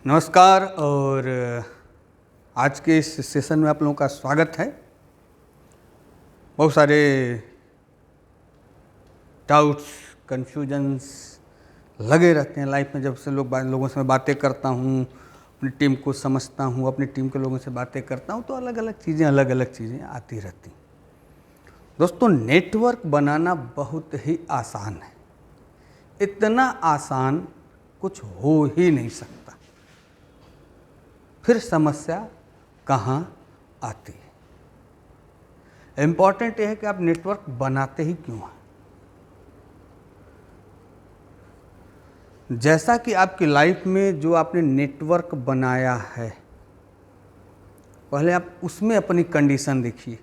नमस्कार और आज के इस सेशन में आप लोगों का स्वागत है। बहुत सारे डाउट्स कन्फ्यूजन्स लगे रहते हैं लाइफ में। जब से लोगों से मैं बातें करता हूँ, अपनी टीम को समझता हूँ, अपनी टीम के लोगों से बातें करता हूँ, तो अलग अलग चीज़ें आती रहती। दोस्तों, नेटवर्क बनाना बहुत ही आसान है। इतना आसान कुछ हो ही नहीं सकता। फिर समस्या कहाँ आती है? इम्पॉर्टेंट यह है कि आप नेटवर्क बनाते ही क्यों हैं। जैसा कि आपकी लाइफ में जो आपने नेटवर्क बनाया है, पहले आप उसमें अपनी कंडीशन देखिए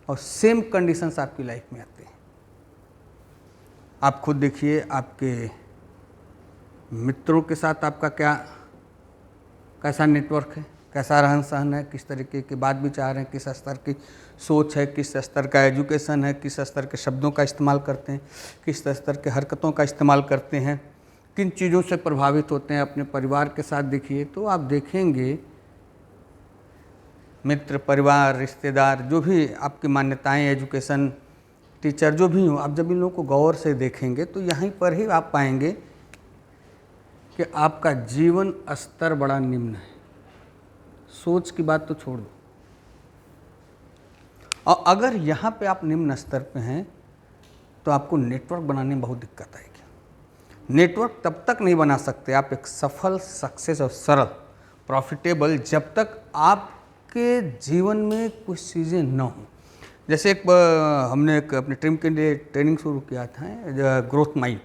और सेम कंडीशंस आपकी लाइफ में आते हैं। आप खुद देखिए, आपके मित्रों के साथ आपका कैसा नेटवर्क है, कैसा रहन सहन है, किस तरीके के बात विचार हैं, किस स्तर की सोच है, किस स्तर का एजुकेशन है, किस स्तर के शब्दों का इस्तेमाल करते हैं, किस स्तर के हरकतों का इस्तेमाल करते हैं, किन चीज़ों से प्रभावित होते हैं। अपने परिवार के साथ देखिए तो आप देखेंगे मित्र, परिवार, रिश्तेदार, जो भी आपकी मान्यताएं, एजुकेशन, टीचर, जो भी हो, आप जब इन लोगों को गौर से देखेंगे तो यहीं पर ही आप पाएंगे कि आपका जीवन स्तर बड़ा निम्न है। सोच की बात तो छोड़ दो। और अगर यहाँ पे आप निम्न स्तर पे हैं तो आपको नेटवर्क बनाने में बहुत दिक्कत आएगी। नेटवर्क तब तक नहीं बना सकते आप एक सफल, सक्सेस और सरल, प्रॉफिटेबल, जब तक आपके जीवन में कुछ चीज़ें न हों। जैसे हमने अपने टीम के लिए ट्रेनिंग शुरू किया था, ग्रोथ माइंड।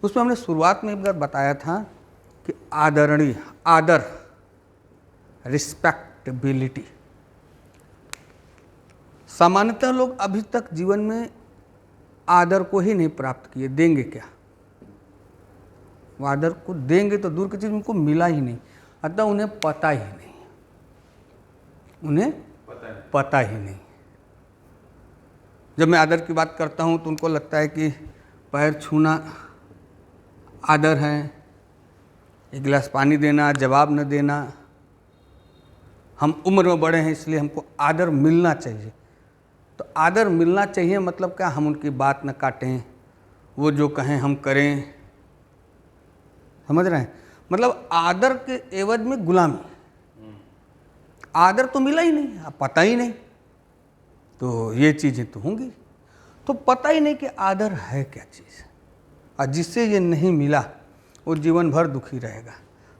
उसमें हमने शुरुआत में एक बार बताया था कि आदर, रिस्पेक्टेबिलिटी। सामान्यतः लोग अभी तक जीवन में आदर को ही नहीं प्राप्त किए। देंगे क्या? वो आदर को देंगे तो दूर की चीज़, उनको मिला ही नहीं, अतः उन्हें पता ही नहीं। पता ही नहीं। जब मैं आदर की बात करता हूँ तो उनको लगता है कि पैर छूना आदर है, एक गिलास पानी देना, जवाब न देना। हम उम्र में बड़े हैं इसलिए हमको आदर मिलना चाहिए। तो आदर मिलना चाहिए मतलब क्या? हम उनकी बात न काटें, वो जो कहें हम करें। समझ रहे हैं? मतलब आदर के एवज में गुलामी। आदर तो मिला ही नहीं, अब पता ही नहीं, तो ये चीज़ें तो होंगी। तो पता ही नहीं कि आदर है क्या चीज़, और जिससे ये नहीं मिला वो जीवन भर दुखी रहेगा।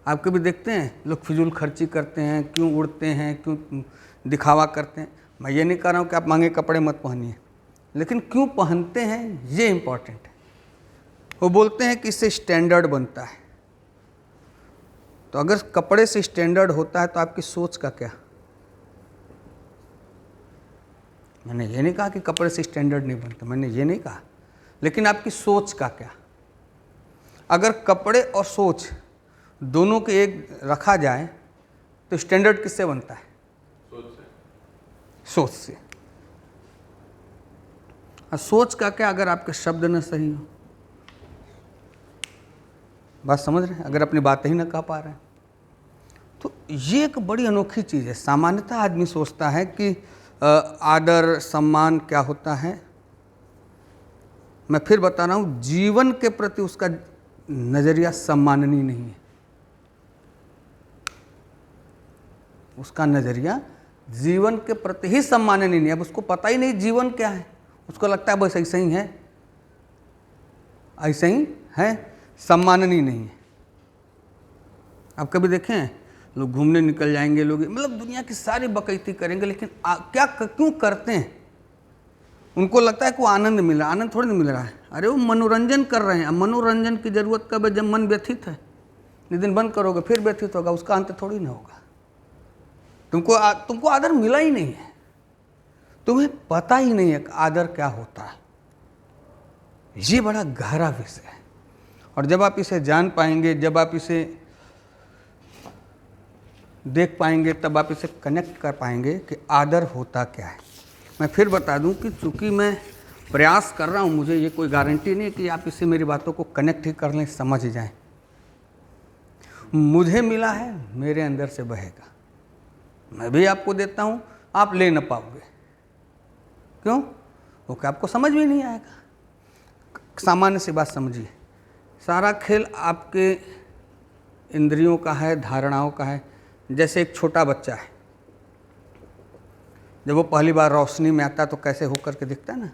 आप कभी देखते हैं लोग फिजूल खर्ची करते हैं, क्यों उड़ते हैं, क्यों दिखावा करते हैं? मैं ये नहीं कह रहा हूँ कि आप महंगे कपड़े मत पहनिए, लेकिन क्यों पहनते हैं ये इम्पॉर्टेंट है। वो बोलते हैं कि इससे स्टैंडर्ड बनता है। तो अगर कपड़े से स्टैंडर्ड होता है तो आपकी सोच का क्या? मैंने ये नहीं कहा कि कपड़े से स्टैंडर्ड नहीं बनता, मैंने ये नहीं कहा, लेकिन आपकी सोच का क्या? अगर कपड़े और सोच दोनों के एक रखा जाए तो स्टैंडर्ड किससे बनता है? सोच से। और सोच का क्या अगर आपके शब्द न सही हो? बात समझ रहे हैं? अगर अपनी बात ही ना कह पा रहे हैं तो ये एक बड़ी अनोखी चीज़ है। सामान्यतः आदमी सोचता है कि आदर, सम्मान क्या होता है। मैं फिर बता रहा हूँ, जीवन के प्रति उसका नज़रिया सम्माननीय नहीं है। उसका नज़रिया जीवन के प्रति ही सम्माननीय नहीं है। अब उसको पता ही नहीं जीवन क्या है, उसको लगता है बस ऐसे ही है, ऐसे ही है, सम्माननीय नहीं है। आप कभी देखें लोग घूमने निकल जाएंगे, लोग मतलब दुनिया की सारी बकैती करेंगे, लेकिन क्यों करते हैं? उनको लगता है कि वो आनंद मिल रहा है। आनंद थोड़ी नहीं मिल रहा है। अरे वो मनोरंजन कर रहे हैं। अब मनोरंजन की ज़रूरत कब है? जब मन व्यथित है। जिस दिन बंद करोगे फिर व्यथित होगा, उसका अंत थोड़ी ना होगा। तुमको आदर मिला ही नहीं है, तुम्हें पता ही नहीं है कि आदर क्या होता है। ये बड़ा गहरा विषय है, और जब आप इसे जान पाएंगे, जब आप इसे देख पाएंगे, तब आप इसे कनेक्ट कर पाएंगे कि आदर होता क्या है। मैं फिर बता दूं कि चूँकि मैं प्रयास कर रहा हूं, मुझे ये कोई गारंटी नहीं कि आप इससे मेरी बातों को कनेक्ट ही कर लें, समझ जाएं। मुझे मिला है, मेरे अंदर से बहेगा। मैं भी आपको देता हूँ, आप ले न पाओगे। क्यों? क्योंकि आपको समझ भी नहीं आएगा। सामान्य सी बात समझिए, सारा खेल आपके इंद्रियों का है, धारणाओं का है। जैसे एक छोटा बच्चा है, जब वो पहली बार रोशनी में आता है तो कैसे होकर के दिखता है ना,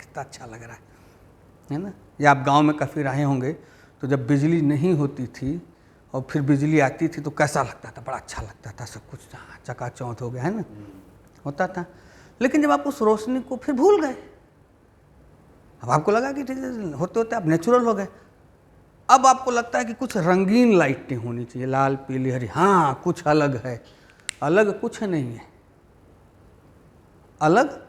कितना अच्छा लग रहा है ना। या आप गांव में काफ़ी रहे होंगे, तो जब बिजली नहीं होती थी और फिर बिजली आती थी तो कैसा लगता था, बड़ा अच्छा लगता था, सब कुछ चकाचौंध हो गया है ना, होता था। लेकिन जब आप उस रोशनी को फिर भूल गए, अब आपको लगा कि ठीक है, होते होते आप नेचुरल हो गए। अब आपको लगता है कि कुछ रंगीन लाइटें होनी चाहिए, लाल पीली हरी, हाँ कुछ अलग है। अलग कुछ नहीं है, अलग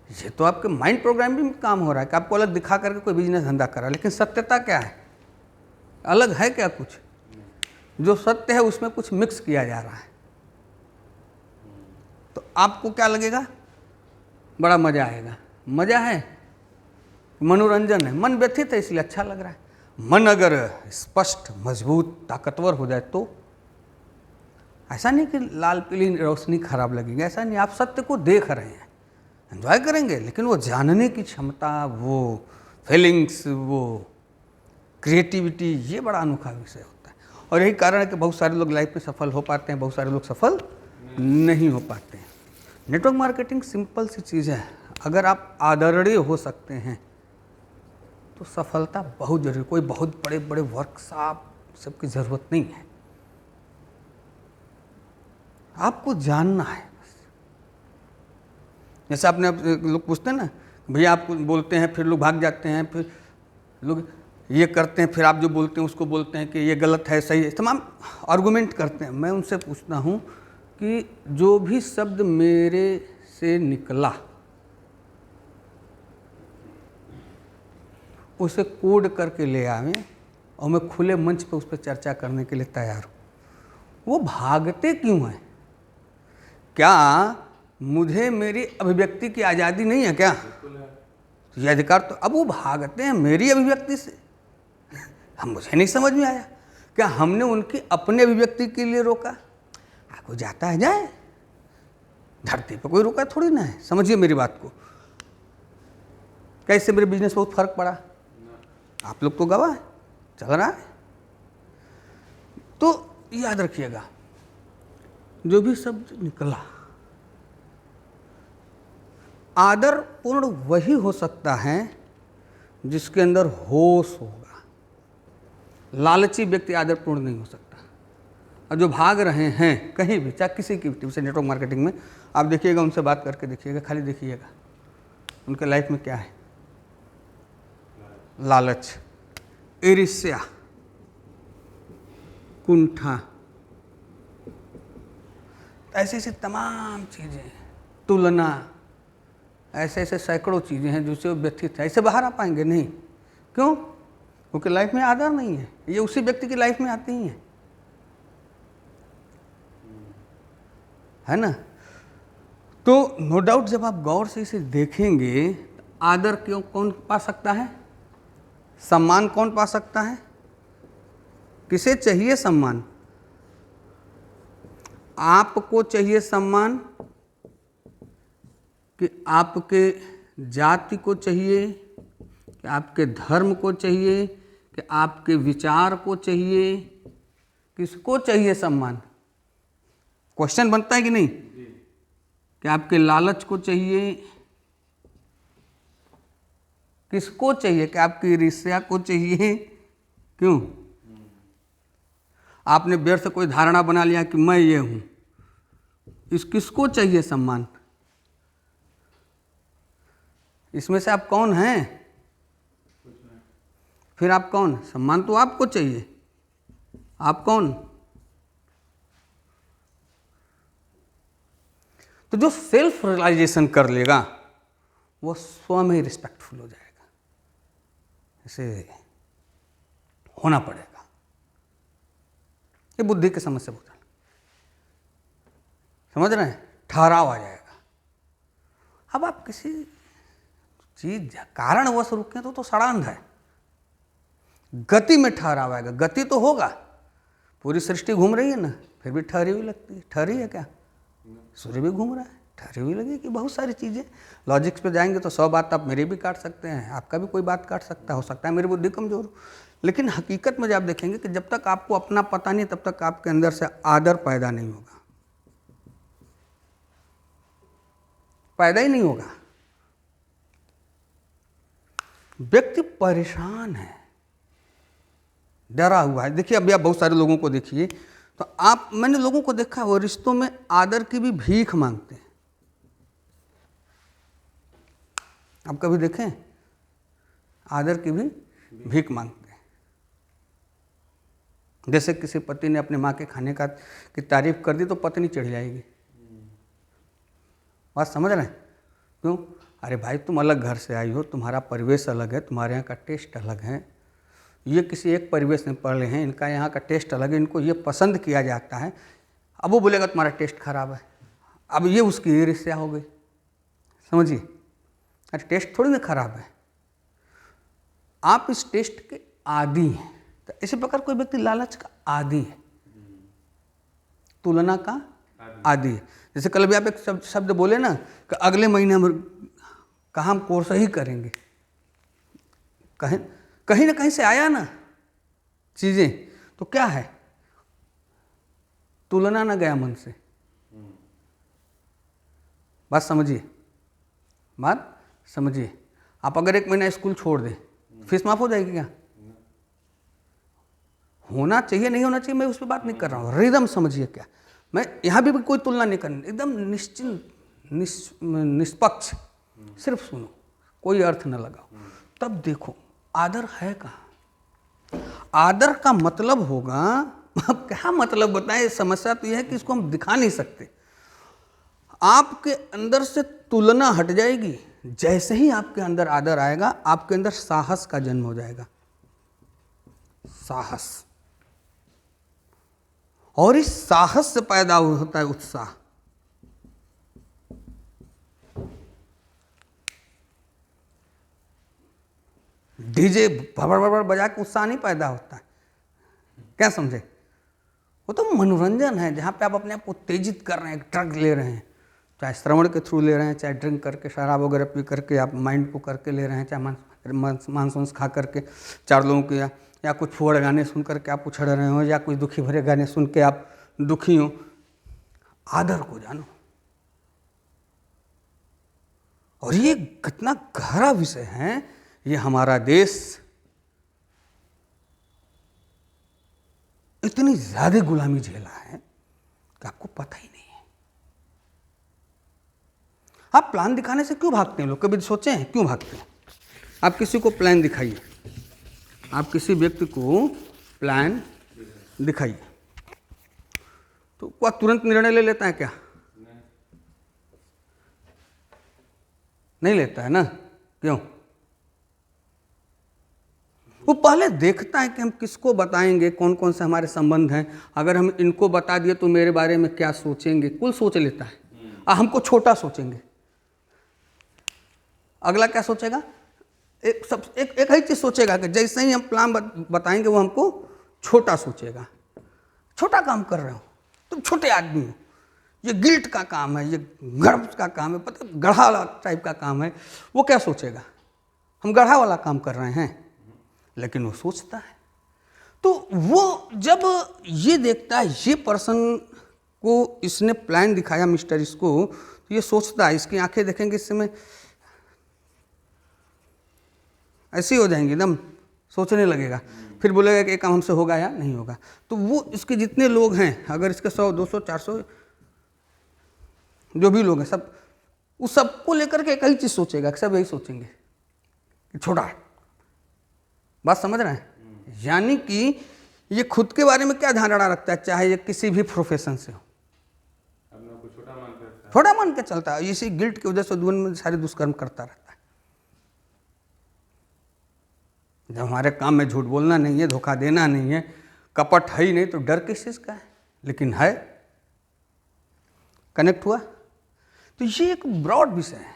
ये तो आपके माइंड प्रोग्रामिंग में काम हो रहा है कि आपको अलग दिखा करके कोई बिजनेस धंधा कर रहा है। लेकिन सत्यता क्या है? अलग है क्या? कुछ जो सत्य है उसमें कुछ मिक्स किया जा रहा है। तो आपको क्या लगेगा? बड़ा मजा आएगा। मजा है, मनोरंजन है, मन व्यथित है इसलिए अच्छा लग रहा है। मन अगर स्पष्ट, मजबूत, ताकतवर हो जाए तो ऐसा नहीं कि लाल पीली रोशनी खराब लगेगी, ऐसा नहीं। आप सत्य को देख रहे हैं, एंजॉय करेंगे, लेकिन वो जानने की क्षमता, वो फीलिंग्स, वो क्रिएटिविटी, ये बड़ा अनोखा विषय होता है। और यही कारण है कि बहुत सारे लोग लाइफ में सफल हो पाते हैं, बहुत सारे लोग सफल नहीं हो पाते हैं। नेटवर्क मार्केटिंग सिंपल सी चीज़ है। अगर आप आदरणीय हो सकते हैं तो सफलता बहुत जरूरी। कोई बहुत बड़े बड़े वर्कशॉप सबकी ज़रूरत नहीं है, आपको जानना है। जैसे आपने लोग पूछते हैं ना, भैया आप बोलते हैं फिर लोग भाग जाते हैं, फिर लोग ये करते हैं, फिर आप जो बोलते हैं उसको बोलते हैं कि ये गलत है, सही है, तमाम आर्गूमेंट करते हैं। मैं उनसे पूछता हूँ कि जो भी शब्द मेरे से निकला उसे कोड करके ले आवें और मैं खुले मंच पर उस पर चर्चा करने के लिए तैयार हूँ। वो भागते क्यों हैं? क्या मुझे मेरी अभिव्यक्ति की आज़ादी नहीं है क्या? ये अधिकार तो, अब वो भागते हैं मेरी अभिव्यक्ति से। हम, मुझे नहीं समझ में आया, क्या हमने उनकी अपने अभिव्यक्ति के लिए रोका? कोई जाता है जाए, धरती पर कोई रुका थोड़ी ना है। समझिए मेरी बात को। कैसे मेरे बिजनेस बहुत फर्क पड़ा, आप लोग तो गवाह है, चल रहा है। तो याद रखिएगा, जो भी शब्द निकला, आदर पूर्ण वही हो सकता है जिसके अंदर होश होगा। लालची व्यक्ति आदर पूर्ण नहीं हो सकता। और जो भाग रहे हैं कहीं भी, चाहे किसी की भी, नेटवर्क मार्केटिंग में आप देखिएगा, उनसे बात करके देखिएगा, खाली देखिएगा उनके लाइफ में क्या है। लालच, ईर्ष्या, कुंठा, ऐसी ऐसी तमाम चीज़ें, तुलना, ऐसे ऐसे सैकड़ों चीज़ें हैं जिससे वो व्यथित है। ऐसे बाहर आ पाएंगे नहीं। क्यों? क्योंकि लाइफ में आदर नहीं है। ये उसी व्यक्ति की लाइफ में आती ही है ना। तो नो डाउट जब आप गौर से इसे देखेंगे, आदर क्यों कौन पा सकता है? सम्मान कौन पा सकता है? किसे चाहिए सम्मान? आपको चाहिए सम्मान कि आपके जाति को चाहिए, कि आपके धर्म को चाहिए, कि आपके विचार को चाहिए? किसको चाहिए सम्मान? क्वेश्चन बनता है कि नहीं? कि आपके लालच को चाहिए? किसको चाहिए? कि आपकी ईर्ष्या को चाहिए? क्यों? आपने व्यर्थ कोई धारणा बना लिया कि मैं ये हूं। इस किसको चाहिए सम्मान? इसमें से आप कौन हैं? फिर आप कौन? सम्मान तो आपको चाहिए। आप कौन? तो जो सेल्फ रियलाइजेशन कर लेगा वो स्वयं ही रिस्पेक्टफुल हो जाएगा। इसे होना पड़ेगा। ये बुद्धि की समस्या बोलते हैं, समझ रहे हैं? ठहराव आ जाएगा। अब आप किसी चीज कारणवश रुके तो सड़ांध है। गति में ठहराव आएगा। गति तो होगा, पूरी सृष्टि घूम रही है ना, फिर भी ठहरी हुई लगती है। ठहरी है क्या? सूर्य भी घूम रहा है, ठहरी हुई लगेगी। बहुत सारी चीज़ें, लॉजिक्स पे जाएंगे तो 100 बात आप मेरी भी काट सकते हैं, आपका भी कोई बात काट सकता है, हो सकता है मेरी बुद्धि कमजोर हो। लेकिन हकीकत में जब आप देखेंगे कि जब तक आपको अपना पता नहीं तब तक आपके अंदर से आदर पैदा नहीं होगा, पैदा ही नहीं होगा। व्यक्ति परेशान है, डरा हुआ है। देखिए अभी आप बहुत सारे लोगों को देखिए तो मैंने लोगों को देखा वो रिश्तों में आदर की भी भीख मांगते हैं। आप कभी देखें? आदर की भी भीख मांगते हैं। जैसे किसी पति ने अपने माँ के खाने की तारीफ कर दी तो पत्नी चढ़ जाएगी। बात समझ रहे हैं? क्यों? अरे भाई तुम अलग घर से आई हो, तुम्हारा परिवेश अलग है, तुम्हारे यहाँ का टेस्ट अलग है, ये किसी एक परिवेश में पढ़े हैं, इनका यहाँ का टेस्ट अलग है, इनको ये पसंद किया जाता है। अब वो बोलेगा तुम्हारा टेस्ट खराब है, अब ये उसकी ईर्ष्या हो गई। समझिए, अरे टेस्ट थोड़ी ना खराब है, आप इस टेस्ट के आदी हैं। तो इसी प्रकार कोई व्यक्ति लालच का आदी है, तुलना का आदी है। जैसे कल भी आप एक शब्द बोले ना कि अगले महीने हम कहाँ हम कोर्स ही करेंगे, कहीं ना कहीं से आया ना चीज़ें, तो क्या है? तुलना ना गया मन से। बात समझिए, बात समझिए। आप अगर 1 महीना स्कूल छोड़ दें, फीस माफ हो जाएगी क्या? होना चाहिए, नहीं होना चाहिए, मैं उस पर बात नहीं कर रहा हूँ। रिदम समझिए क्या, मैं यहाँ भी कोई तुलना नहीं करनी, एकदम निश्चिंत निष्पक्ष, सिर्फ सुनो, कोई अर्थ न लगाओ, तब देखो आदर है कहाँ। आदर का मतलब होगा, अब क्या मतलब बताएं, समस्या तो यह है कि इसको हम दिखा नहीं सकते। आपके अंदर से तुलना हट जाएगी, जैसे ही आपके अंदर आदर आएगा आपके अंदर साहस का जन्म हो जाएगा। साहस, और इस साहस से पैदा होता है उत्साह। डीजे भबड़ बजा के उत्साह नहीं पैदा होता है, क्या समझे? वो तो मनोरंजन है जहाँ पे आप अपने आप को उत्तेजित कर रहे हैं, ड्रग ले रहे हैं, चाहे श्रवण के थ्रू ले रहे हैं, चाहे ड्रिंक करके, शराब वगैरह पी करके आप माइंड को करके ले रहे हैं, चाहे मांस खा करके 4 लोगों के, या कुछ फुहड़ गाने सुन करके आप उछड़ रहे हो, या कुछ दुखी भरे गाने सुन के आप दुखी हो। आदर को जानो। और ये कितना गहरा विषय है। ये हमारा देश इतनी ज्यादा गुलामी झेला है कि आपको पता ही नहीं है। आप प्लान दिखाने से क्यों भागते हैं लोग? कभी सोचे हैं क्यों भागते हैं? आप किसी को प्लान दिखाइए, आप किसी व्यक्ति को प्लान दिखाइए तो क्या तुरंत निर्णय ले लेता है क्या? नहीं लेता है ना। क्यों? वो पहले देखता है कि हम किसको बताएंगे, कौन कौन से हमारे संबंध हैं, अगर हम इनको बता दिए तो मेरे बारे में क्या सोचेंगे, कुल सोच लेता है। हमको छोटा सोचेंगे, अगला क्या सोचेगा? एक ही चीज सोचेगा कि जैसे ही हम प्लान बताएंगे वो हमको छोटा सोचेगा। छोटा काम कर रहे हो, तुम छोटे आदमी हो, ये गिल्ट का काम है, ये गर्व का काम है, पता गढ़ा वाला टाइप का काम है। वो क्या सोचेगा? हम गढ़ा वाला काम कर रहे हैं, लेकिन वो सोचता है। तो वो जब ये देखता है ये पर्सन को इसने प्लान दिखाया मिस्टर इसको, तो ये सोचता है, इसकी आंखें देखेंगे इस समय ऐसी हो जाएंगी, एकदम सोचने लगेगा, फिर बोलेगा कि ये काम हमसे होगा या नहीं होगा। तो वो इसके जितने लोग हैं, अगर इसके 100 200 400 जो भी लोग हैं, सब उस सबको लेकर के एक ही चीज़ सोचेगा, सब यही सोचेंगे कि छोटा है। बात समझ रहे हैं? यानी कि ये खुद के बारे में क्या धारणा रखता है, चाहे ये किसी भी प्रोफेशन से हो, छोटा मान के चलता है। इसी गिल्ट की वजह से जीवन में सारे दुष्कर्म करता रहता है। जब हमारे काम में झूठ बोलना नहीं है, धोखा देना नहीं है, कपट है ही नहीं, तो डर किस चीज़ का है? लेकिन है। कनेक्ट हुआ? तो ये एक ब्रॉड विषय है।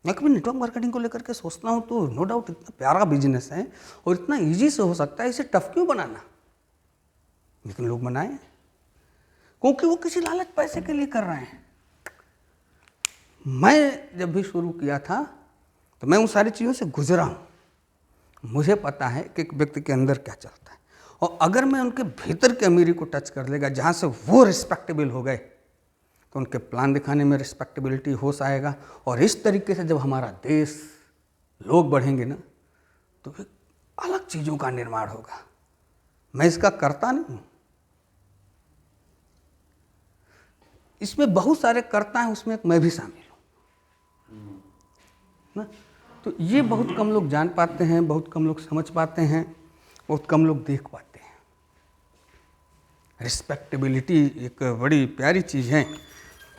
मैं कभी नेटवर्क मार्केटिंग को लेकर के सोचता हूँ तो नो डाउट इतना प्यारा बिजनेस है और इतना इजी से हो सकता है, इसे टफ क्यों बनाना। लेकिन लोग बनाए क्योंकि वो किसी लालच पैसे के लिए कर रहे हैं। मैं जब भी शुरू किया था तो मैं उन सारी चीज़ों से गुजरा हूँ। मुझे पता है कि एक व्यक्ति के अंदर क्या चलता है, और अगर मैं उनके भीतर की अमीरी को टच कर लेगा, जहाँ से वो रिस्पेक्टेबल हो गए, तो उनके प्लान दिखाने में रिस्पेक्टेबिलिटी होश आएगा। और इस तरीके से जब हमारा देश, लोग बढ़ेंगे ना, तो फिर अलग चीज़ों का निर्माण होगा। मैं इसका करता नहीं हूँ, इसमें बहुत सारे करता हैं, उसमें मैं भी शामिल हूँ ना। तो ये बहुत कम लोग जान पाते हैं, बहुत कम लोग समझ पाते हैं, बहुत कम लोग देख पाते हैं। रिस्पेक्टेबिलिटी एक बड़ी प्यारी चीज़ है,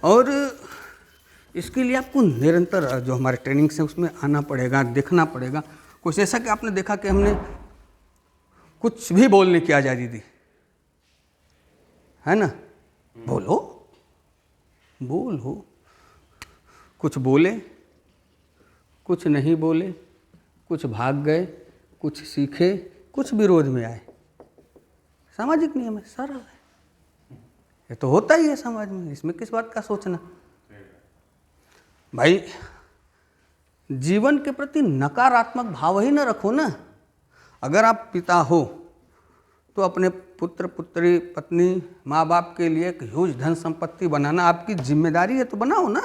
और इसके लिए आपको निरंतर जो हमारे ट्रेनिंग्स हैं उसमें आना पड़ेगा, देखना पड़ेगा। कुछ ऐसा कि आपने देखा कि हमने कुछ भी बोलने की आज़ादी दी है ना, बोलो बोलो, कुछ बोले, कुछ नहीं बोले, कुछ भाग गए, कुछ सीखे, कुछ विरोध में आए। सामाजिक नियम है, सरल है, ये तो होता ही है समाज में, इसमें किस बात का सोचना। भाई जीवन के प्रति नकारात्मक भाव ही न रखो ना। अगर आप पिता हो तो अपने पुत्र पुत्री पत्नी माँ बाप के लिए एक ह्यूज धन संपत्ति बनाना आपकी जिम्मेदारी है, तो बनाओ ना।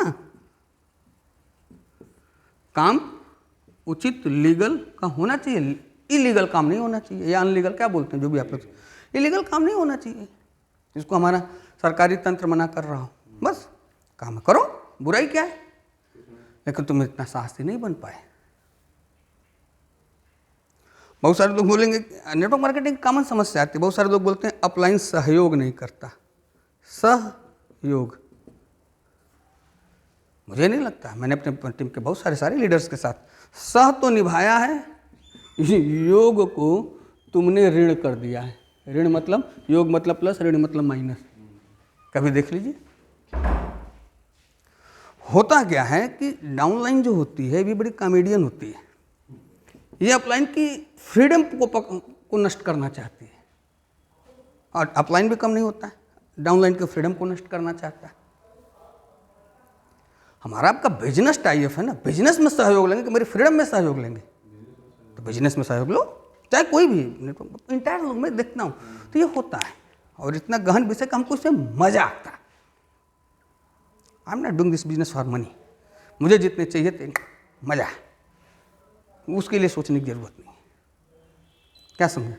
काम उचित लीगल का होना चाहिए, इलीगल काम नहीं होना चाहिए, या अनलीगल क्या बोलते हैं, जो भी आप लोग, इलीगल काम नहीं होना चाहिए, जिसको हमारा सरकारी तंत्र मना कर रहा हो। बस काम करो, बुराई क्या है। लेकिन तुम इतना साहसी नहीं बन पाए। बहुत सारे लोग बोलेंगे, नेटवर्क मार्केटिंग कॉमन समस्या आती है, बहुत सारे लोग बोलते हैं अपलाइन सहयोग नहीं करता। सहयोग मुझे नहीं लगता, मैंने अपने टीम के बहुत सारे लीडर्स के साथ सह तो निभाया है, योग को तुमने ऋण कर दिया है। ऋण मतलब, योग मतलब प्लस, ऋण मतलब माइनस। कभी देख लीजिए होता क्या है कि डाउनलाइन जो होती है ये बड़ी कॉमेडियन होती है। ये अपलाइन की फ्रीडम को नष्ट करना चाहती है, और अपलाइन भी कम नहीं होता है, डाउनलाइन की फ्रीडम को नष्ट करना चाहता है। हमारा आपका बिजनेस टाइप है ना, बिजनेस में सहयोग लेंगे कि मेरी फ्रीडम में सहयोग लेंगे, तो बिजनेस में सहयोग लो, चाहे कोई भी इंटायर लोग में देखता हूँ तो ये होता है। और इतना गहन विषय का हमको इसमें मजा आता है। I am not doing this business for money, मुझे जितने चाहिए थे मजा है, उसके लिए सोचने की जरूरत नहीं है। क्या समझे,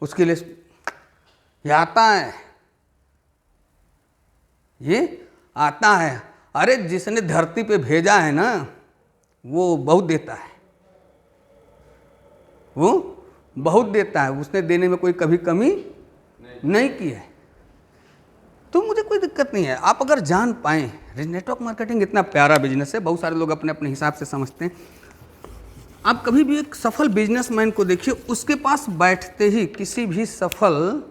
उसके लिए ये आता है, ये आता है। अरे जिसने धरती पे भेजा है ना, वो बहुत देता है, वो बहुत देता है, उसने देने में कोई कभी कमी नहीं की है। तो मुझे कोई दिक्कत नहीं है, आप अगर जान पाएँ। नेटवर्क मार्केटिंग इतना प्यारा बिजनेस है, बहुत सारे लोग अपने अपने हिसाब से समझते हैं। आप कभी भी एक सफल बिजनेसमैन को देखिए, उसके पास बैठते ही, किसी भी सफल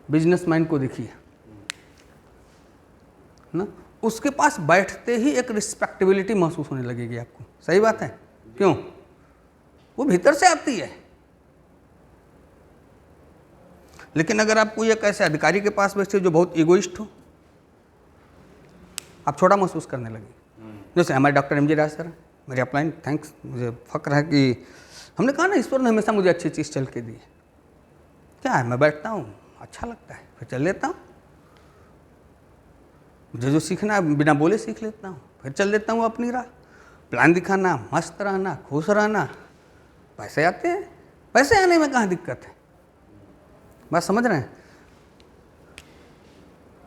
बिजनेसमैन को देखिए ना, उसके पास बैठते ही एक रिस्पेक्टेबिलिटी महसूस होने लगेगी आपको। सही बात है, क्यों? वो भीतर से आती है। लेकिन अगर आप कोई एक ऐसे अधिकारी के पास बैठे जो बहुत इगोइस्ट हो, आप छोटा महसूस करने लगे। जैसे हमारे डॉक्टर एम जी राज सर, मेरे अपलाइन, थैंक्स, मुझे फक्र है कि हमने कहा ना, ईश्वर ने हमेशा मुझे अच्छी चीज़ चल के दी है। क्या है, मैं बैठता हूँ, अच्छा लगता है, फिर चल लेता हूँ। मुझे जो सीखना है बिना बोले सीख लेता हूँ, फिर चल लेता हूँ अपनी राह। प्लान दिखाना, मस्त रहना, खुश रहना, पैसे आते हैं। पैसे आने में कहाँ दिक्कत है, बात समझ रहे हैं?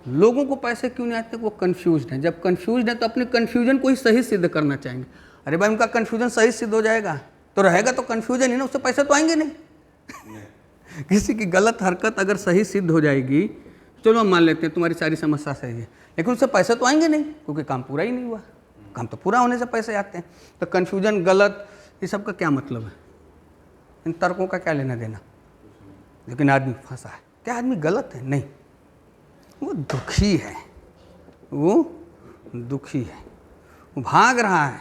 लोगों को पैसे क्यों नहीं आते? वो कंफ्यूज्ड हैं। जब कंफ्यूज्ड है तो अपने कंफ्यूजन को ही सही सिद्ध करना चाहेंगे। अरे भाई, उनका कंफ्यूजन सही सिद्ध हो जाएगा तो रहेगा तो कंफ्यूजन ही ना, उससे पैसे तो आएंगे नहीं। किसी की गलत हरकत अगर सही सिद्ध हो जाएगी, चलो हम मान लेते हैं तुम्हारी सारी समस्या सही है, लेकिन उससे पैसे तो आएंगे नहीं, क्योंकि काम पूरा ही नहीं हुआ। काम तो पूरा होने से पैसे आते हैं। तो कंफ्यूजन, गलत, ये सब का क्या मतलब है? इन तर्कों का क्या लेना देना? लेकिन आदमी फंसा है। क्या आदमी गलत है? नहीं, वो दुखी है, वो दुखी है। वो भाग रहा है,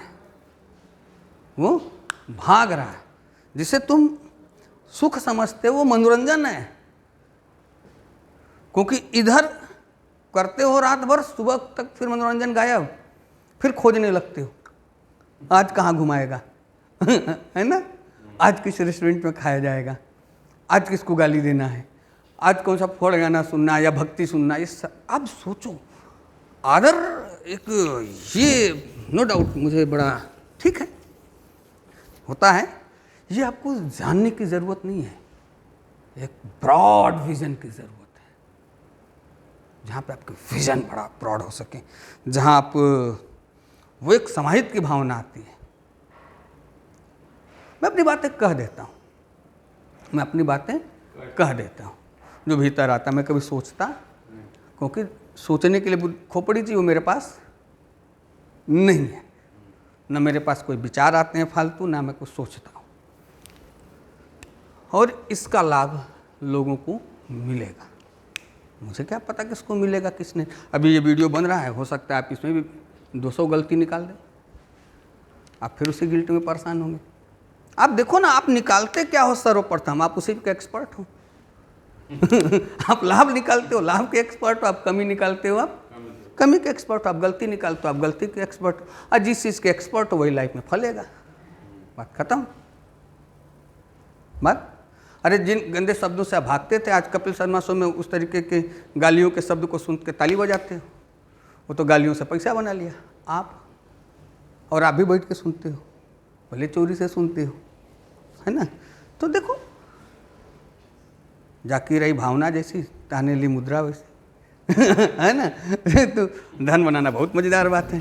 वो भाग रहा है। जिसे तुम सुख समझते हो वो मनोरंजन है, क्योंकि इधर करते हो रात भर, सुबह तक फिर मनोरंजन गायब, फिर खोजने लगते हो आज कहाँ घुमाएगा है ना, आज किस रेस्टोरेंट में खाया जाएगा, आज किसको गाली देना है, आज कौन सा फोड़ गाना सुनना या भक्ति सुनना। ये अब सोचो आदर एक, ये नो डाउट मुझे बड़ा ठीक है होता है, ये आपको जानने की ज़रूरत नहीं है, एक ब्रॉड विजन की ज़रूरत है, जहाँ पे आपका विजन बड़ा ब्रॉड हो सके, जहाँ आप वो एक समाहित की भावना आती है। मैं अपनी बातें कह देता हूँ, मैं अपनी बातें कह देता हूँ, जो भीतर आता मैं कभी सोचता, क्योंकि सोचने के लिए खोपड़ी चाहिए, वो मेरे पास नहीं है, न मेरे पास कोई विचार आते हैं फालतू, ना मैं कुछ सोचता हूँ, और इसका लाभ लोगों को मिलेगा। मुझे क्या पता किसको मिलेगा किसने। अभी ये वीडियो बन रहा है, हो सकता है आप इसमें भी 200 गलती निकाल दें, आप फिर उसी गिल्ट में परेशान होंगे। आप देखो ना, आप निकालते क्या हो सर्वप्रथम, आप उसी के एक्सपर्ट हो आप लाभ निकालते हो, लाभ के एक्सपर्ट हो, आप कमी निकालते हो, आप कमी के एक्सपर्ट हो, आप गलती निकालते हो, आप गलती के एक्सपर्ट हो, और जिस चीज़ के एक्सपर्ट हो वही लाइफ में फलेगा। बात खत्म, बात। अरे जिन गंदे शब्दों से आप भागते थे, आज कपिल शर्मा शो में उस तरीके के गालियों के शब्द को सुन के ताली बजाते हो, वो तो गालियों से पैसा बना लिया आप, और आप भी बैठ के सुनते हो, भले चोरी से सुनते हो, है ना। तो देखो, जाकी रही भावना जैसी, ताने ली मुद्रा वैसी है ना। तो धन बनाना बहुत मज़ेदार बात है,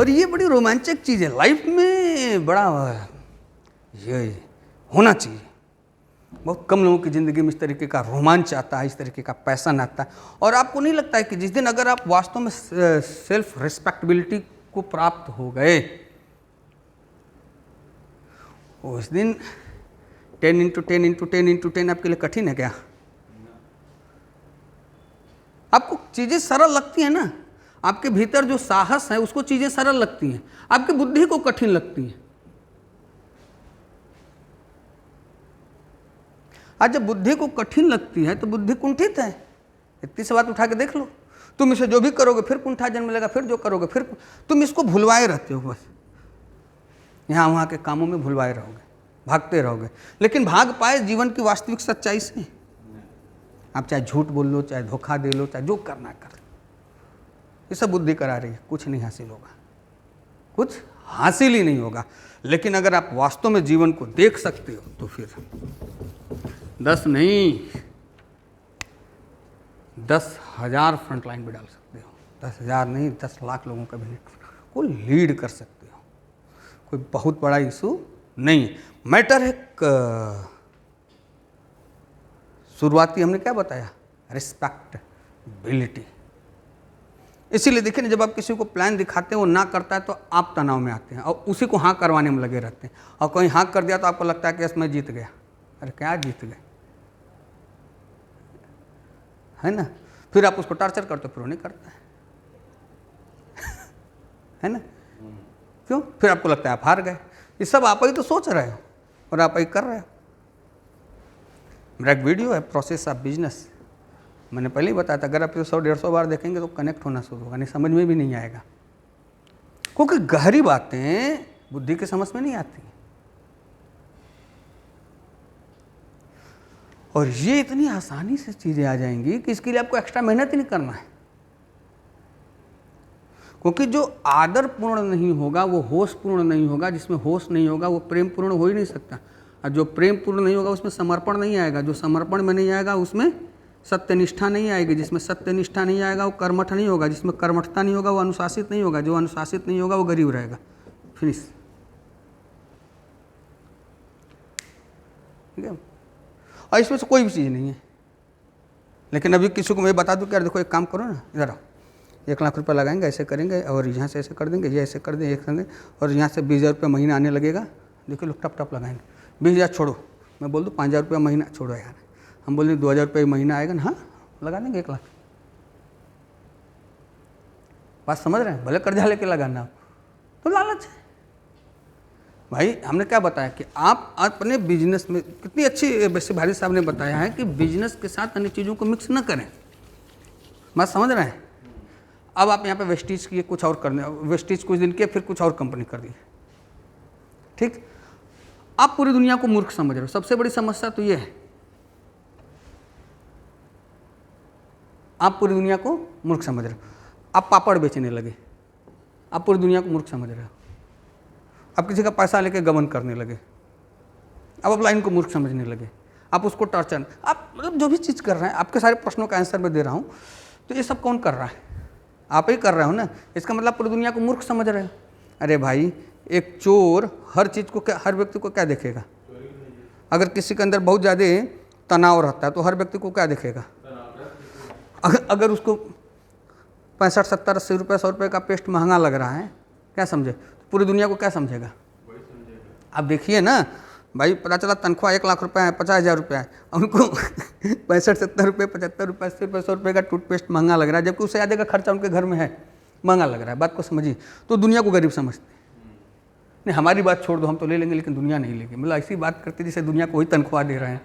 और ये बड़ी रोमांचक चीज़ है लाइफ में, बड़ा ये होना चाहिए। बहुत कम लोगों की ज़िंदगी में इस तरीके का रोमांच आता है, इस तरीके का पैशन आता है। और आपको नहीं लगता है कि जिस दिन अगर आप वास्तव में सेल्फ रिस्पेक्टेबिलिटी को प्राप्त हो गए, उस दिन 10 × 10 × 10 × 10 आपके लिए कठिन है क्या? आपको चीज़ें सरल लगती हैं ना, आपके भीतर जो साहस है उसको चीज़ें सरल लगती हैं, आपकी बुद्धि को कठिन लगती हैं। आज जब बुद्धि को कठिन लगती है तो बुद्धि कुंठित है। इतनी सी बात उठा के देख लो, तुम इसे जो भी करोगे फिर कुंठा जन्म लेगा, फिर जो करोगे फिर तुम इसको भुलवाए रहते हो, बस यहाँ वहाँ के कामों में भुलवाए रहोगे, भागते रहोगे, लेकिन भाग पाए जीवन की वास्तविक सच्चाई से। आप चाहे झूठ बोल लो, चाहे धोखा दे लो, चाहे जो करना कर लो, ये सब बुद्धि करा रही है, कुछ नहीं हासिल होगा, कुछ हासिल ही नहीं होगा। लेकिन अगर आप वास्तव में जीवन को देख सकते हो तो फिर 10 नहीं 10,000 फ्रंटलाइन भी डाल सकते हो, 10,000 नहीं 10 लाख लोगों का भी को लीड कर सकते हो। कोई बहुत बड़ा इशू नहीं है। मैटर है शुरुआती हमने क्या बताया, रिस्पेक्टेबिलिटी। इसीलिए देखिए ना, जब आप किसी को प्लान दिखाते हैं वो ना करता है तो आप तनाव में आते हैं और उसी को हाँ करवाने में लगे रहते हैं, और कोई हाँ कर दिया तो आपको लगता है कि यस मैं जीत गया। अरे क्या जीत गए, है ना। फिर आप उसको टॉर्चर करते हो, फिर वो नहीं करता है ना। क्यों? फिर आपको लगता है आप हार गए। ये सब आप ही तो सोच रहे हो और आप ही कर रहे हो। मेरा एक वीडियो है प्रोसेस ऑफ बिजनेस, मैंने पहले ही बताया था, अगर आप 100-150 बार देखेंगे तो कनेक्ट होना शुरू होगा, नहीं समझ में भी नहीं आएगा, क्योंकि गहरी बातें बुद्धि के समझ में नहीं आती। और ये इतनी आसानी से चीज़ें आ जाएंगी कि इसके लिए आपको एक्स्ट्रा मेहनत ही नहीं करना है, क्योंकि जो आदर पूर्ण नहीं होगा वो होश पूर्ण नहीं होगा, जिसमें होश नहीं होगा वो प्रेम पूर्ण हो ही नहीं सकता, और जो प्रेम पूर्ण नहीं होगा उसमें समर्पण नहीं आएगा, जो समर्पण में नहीं आएगा उसमें सत्यनिष्ठा नहीं आएगी, जिसमें सत्यनिष्ठा नहीं आएगा वो कर्मठ नहीं होगा, जिसमें कर्मठता नहीं होगा वो अनुशासित नहीं होगा, जो अनुशासित नहीं होगा वो गरीब रहेगा। फिनिश। ठीक है। और इसमें से कोई भी चीज़ नहीं है। लेकिन अभी किसी को मैं बता दूं कि यार देखो एक काम करो ना, इधर आओ, 1 लाख रुपये लगाएंगे, ऐसे करेंगे और यहाँ से ऐसे कर देंगे, ये ऐसे कर देंगे, एक करेंगे, और यहाँ से 20,000 रुपये महीना आने लगेगा। देखो लोग टप टप लगाएंगे, 20,000 छोड़ो, मैं बोल दूँ 5,000 रुपये महीना छोड़ो यार, हम बोल दें 2,000 रुपये महीना आएगा ना, हाँ लगा देंगे 1 लाख। बात समझ रहे हैं? भले कर्जा लेके लगाना तो ला भाई हमने क्या बताया कि आप अपने बिजनेस में, कितनी अच्छी वैसे भारी साहब ने बताया है कि बिजनेस के साथ अन्य चीज़ों को मिक्स न करें। बात समझ रहे हैं? अब आप यहाँ पे वेस्टीज किए, कुछ और करने, वेस्टीज कुछ दिन किए, फिर कुछ और कंपनी कर दी, ठीक। आप पूरी दुनिया को मूर्ख समझ रहे हो। सबसे बड़ी समस्या तो ये है, आप पूरी दुनिया को मूर्ख समझ रहे हो। आप पापड़ बेचने लगे, आप पूरी दुनिया को मूर्ख समझ रहे हो। आप किसी का पैसा लेके गबन करने लगे, आप लाइन को मूर्ख समझने लगे, आप उसको टॉर्चर, आप मतलब जो भी चीज़ कर रहे हैं, आपके सारे प्रश्नों का आंसर मैं दे रहा हूँ, तो ये सब कौन कर रहा है? आप ही कर रहे हो ना। इसका मतलब पूरी दुनिया को मूर्ख समझ रहे हो। अरे भाई, एक चोर हर चीज़ को क्या, हर व्यक्ति को क्या देखेगा? अगर किसी के अंदर बहुत ज़्यादा तनाव रहता है तो हर व्यक्ति को क्या देखेगा? अगर उसको 65, 70, 80 रुपये, 100 रुपये का पेस्ट महंगा लग रहा है, क्या समझे? पूरी दुनिया को क्या समझेगा? आप देखिए ना भाई, पता चला तनख्वाह 1 लाख रुपये है, 50,000 रुपये है, उनको 65, 70 रुपये, 75 रुपये, 80 रुपये, 100 रुपये का टूथपेस्ट महंगा लग रहा है, जबकि उससे ज़्यादा का खर्चा उनके घर में है, महंगा लग रहा है। बात को समझिए। तो दुनिया को गरीब समझते हैं। नहीं, हमारी बात छोड़ दो, हम तो ले लेंगे, लेकिन दुनिया नहीं लेगी। मतलब ऐसी बात करते जैसे दुनिया को वही तनख्वाह दे रहे हैं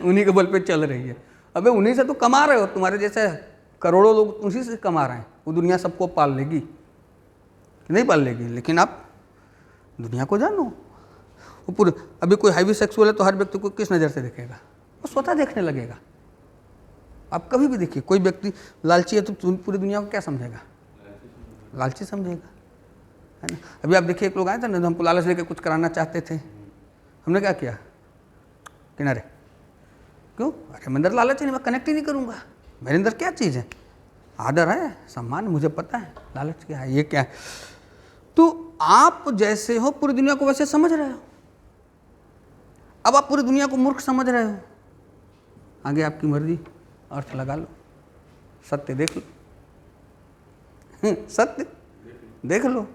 उन्हीं के बल पे चल रही है। अबे उन्हीं से तो कमा रहे हो, तुम्हारे जैसे करोड़ों लोग उसी से कमा रहे हैं। वो दुनिया सबको पाल लेगी? नहीं पाल लेगी। लेकिन आप दुनिया को जानो। वो पूरे, अभी कोई हाईवी सेक्सुअल है तो हर व्यक्ति को किस नज़र से देखेगा? वो स्वतः देखने लगेगा। आप कभी भी देखिए, कोई व्यक्ति लालची है तो पूरी दुनिया को क्या समझेगा? लालची समझेगा, है ना। अभी आप देखिए, एक लोग आए थे ना, हमको लालच लेके कुछ कराना चाहते थे, हमने क्या किया? किनारे। क्यों? अरे मैं अंदर लालच नहीं, मैं कनेक्ट ही नहीं करूँगा। मेरे अंदर क्या चीज़ है? आदर है, सम्मान, मुझे पता है लालच क्या है, ये क्या है। तो आप जैसे हो पूरी दुनिया को वैसे समझ रहे हो। अब आप पूरी दुनिया को मूर्ख समझ रहे हो। आगे आपकी मर्जी, अर्थ लगा लो, सत्य देख लो सत्य देख लो।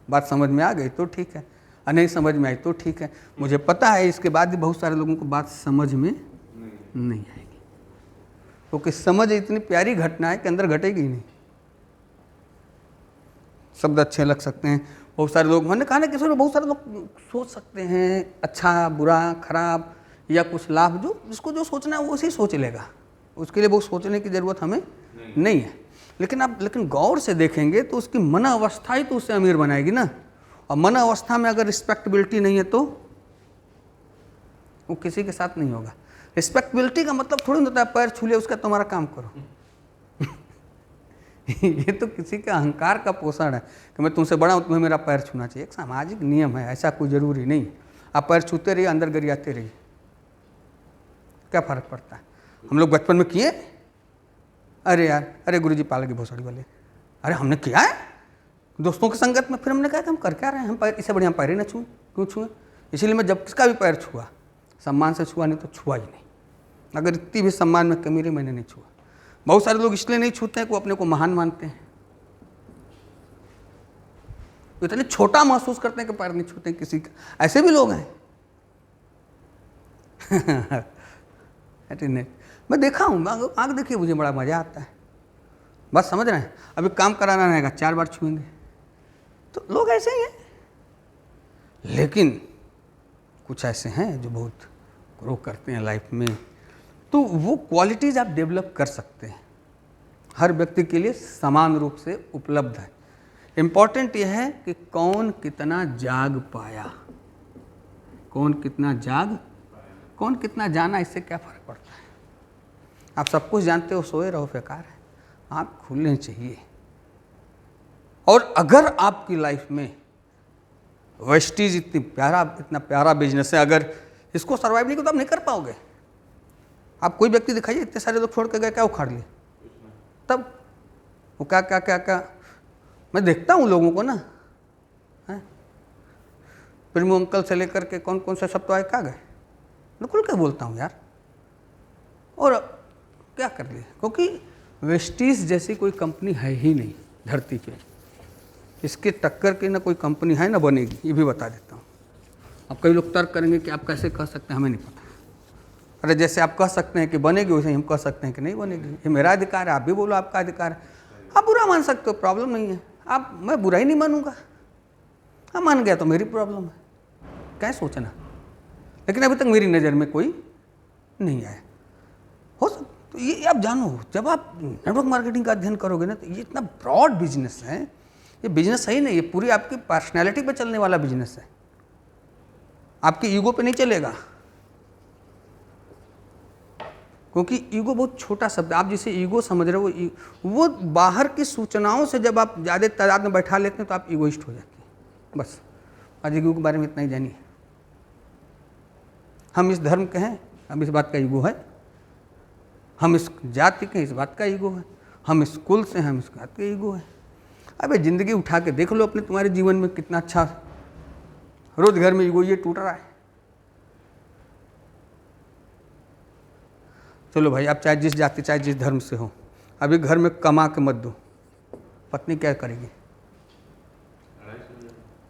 बात समझ में आ गई तो ठीक है, और नहीं समझ में आई तो ठीक है। मुझे पता है इसके बाद भी बहुत सारे लोगों को बात समझ में नहीं आएगी, क्योंकि समझ इतनी प्यारी घटना है कि अंदर घटेगी ही नहीं। शब्द अच्छे लग सकते हैं, बहुत सारे लोग, मैंने कहा ना, किसी बहुत सारे लोग सोच सकते हैं अच्छा, बुरा, खराब या कुछ लाभ, जो जिसको जो सोचना है वो उसी सोच लेगा। उसके लिए वो सोचने की ज़रूरत हमें नहीं है। लेकिन गौर से देखेंगे तो उसकी मन अवस्था ही तो उससे अमीर बनाएगी ना। और मन अवस्था में अगर रिस्पेक्टेबिलिटी नहीं है तो वो किसी के साथ नहीं होगा। रिस्पेक्टेबिलिटी का मतलब थोड़ी होता है पैर छू ले उसका तुम्हारा काम करो ये तो किसी का अहंकार का पोषण है कि मैं तुमसे बड़ा हूँ, तुम्हें मेरा पैर छूना चाहिए। एक सामाजिक नियम है, ऐसा कोई ज़रूरी नहीं है। आप पैर छूते रहिए, अंदर गरियाते रहिए, क्या फ़र्क पड़ता है। हम लोग बचपन में किए, अरे यार, अरे गुरुजी पालेगी भोसड़ी वाले, अरे हमने किया है दोस्तों की संगत में। फिर हमने कहा कि हम कर क्या रहे हैं, हम पैर, इससे बढ़िया पैर ही ना छूँ, क्यों छुए। इसीलिए मैं जब किसका भी पैर छुआ, सम्मान से छुआ, नहीं तो छुआ ही नहीं। अगर इतनी भी सम्मान में कमी रही, मैंने नहीं छुआ। बहुत सारे लोग इसलिए नहीं छूते हैं कि वो अपने को महान मानते हैं, वो इतने छोटा महसूस करते हैं कि पैर नहीं छूते किसी का। ऐसे भी लोग हैं नहीं, मैं देखा हूँ, आँख देखिए, मुझे बड़ा मज़ा आता है। बस समझ रहे हैं, अभी काम कराना रहेगा 4 बार छुएंगे, तो लोग ऐसे ही हैं। लेकिन कुछ ऐसे हैं जो बहुत ग्रो करते हैं लाइफ में, तो वो क्वालिटीज़ आप डेवलप कर सकते हैं। हर व्यक्ति के लिए समान रूप से उपलब्ध है। इम्पॉर्टेंट यह है कि कौन कितना जाग पाया, कौन कितना जाना, इससे क्या फ़र्क पड़ता है। आप सब कुछ जानते हो, सोए रहो, बेकार है। आँख खुलनी चाहिए। और अगर आपकी लाइफ में वेस्टीज इतना प्यारा बिजनेस है, अगर इसको सर्वाइव नहीं किया तो आप नहीं कर पाओगे। आप कोई व्यक्ति दिखाइए, इतने सारे लोग छोड़ के गए, क्या उखाड़ लिए, तब वो क्या मैं देखता हूँ लोगों को ना, प्रेमू अंकल से लेकर के कौन कौन से सब तो आए, क्या गए, मैं खुल के बोलता हूँ यार। और क्या कर लिए, क्योंकि वेस्टीज जैसी कोई कंपनी है ही नहीं धरती पे। इसके टक्कर की ना कोई कंपनी है ना बनेगी, ये भी बता देता हूँ। अब कई लोग तर्क करेंगे कि आप कैसे कह सकते हैं, हमें नहीं पता। अरे जैसे आप कह सकते हैं कि बनेगी, वैसे हम कह सकते हैं कि नहीं बनेगी। ये मेरा अधिकार है, आप भी बोलो आपका अधिकार है। आप बुरा मान सकते हो, प्रॉब्लम नहीं है। मैं बुरा ही नहीं मानूंगा, हाँ मान गया तो मेरी प्रॉब्लम है। क्या सोचना, लेकिन अभी तक मेरी नज़र में कोई नहीं आया। हो सकता तो ये आप जानो, जब आप नेटवर्क मार्केटिंग का अध्ययन करोगे ना, तो ये इतना ब्रॉड बिजनेस है, ये बिजनेस सही नहीं, ये पूरी आपकी पर्सनैलिटी पे चलने वाला बिजनेस है, आपकी ईगो पे नहीं चलेगा। क्योंकि ईगो बहुत छोटा शब्द है, आप जिसे ईगो समझ रहे हो वो बाहर की सूचनाओं से जब आप ज़्यादा तादाद में बैठा लेते हैं तो आप ईगोइस्ट हो जाते हैं। बस आज ईगो के बारे में इतना ही जानिए। हम इस धर्म के हैं, हम इस बात का ईगो है, हम इस जाति के, इस बात का ईगो है, हम इस कुल से, हम इस बात का ईगो है। अबे ज़िंदगी उठा के देख लो अपने, तुम्हारे जीवन में कितना अच्छा, रोज घर में ईगो ये टूट रहा है। चलो भाई, आप चाहे जिस जाति चाहे जिस धर्म से हो, अभी घर में कमा के मत दो, पत्नी क्या करेगी?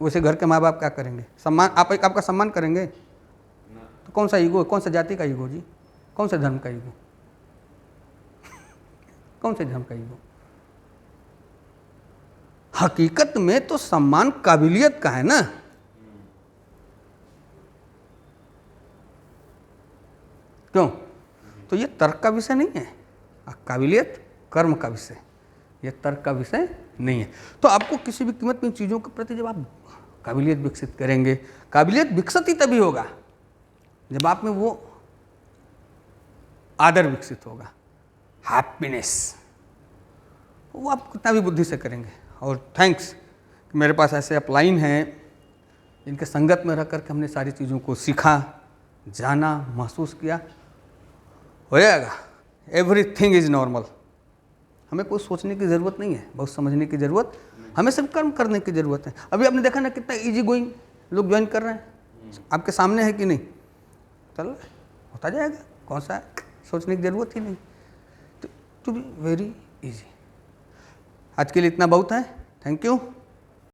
वैसे घर के माँ बाप क्या करेंगे? सम्मान, आपका सम्मान करेंगे? तो कौन सा ईगो, कौन सा जाति का ईगो जी, कौन सा धर्म का ईगो, कौन से धर्म का ईगो? हकीकत में तो सम्मान काबिलियत का है ना। क्यों? तो ये तर्क का विषय नहीं है, काबिलियत कर्म का विषय, ये तर्क का विषय नहीं है। तो आपको किसी भी कीमत में चीज़ों के प्रति जब आप काबिलियत विकसित करेंगे, काबिलियत विकसित ही तभी होगा जब आप में वो आदर विकसित होगा, हैप्पीनेस, वो आप कितना भी बुद्धि से करेंगे। और थैंक्स कि मेरे पास ऐसे अपलाइन हैं जिनके संगत में रह करके हमने सारी चीज़ों को सीखा, जाना, महसूस किया। हो जाएगा, एवरीथिंग इज़ नॉर्मल। हमें कोई सोचने की ज़रूरत नहीं है, बहुत समझने की ज़रूरत, हमें सिर्फ कर्म करने की ज़रूरत है। अभी आपने देखा ना कितना इजी गोइंग लोग ज्वाइन कर रहे हैं, आपके सामने है कि नहीं? चलो होता जाएगा, कौन सा है, सोचने की ज़रूरत ही नहीं, टू बी वेरी इजी। आज के लिए इतना बहुत है, थैंक यू।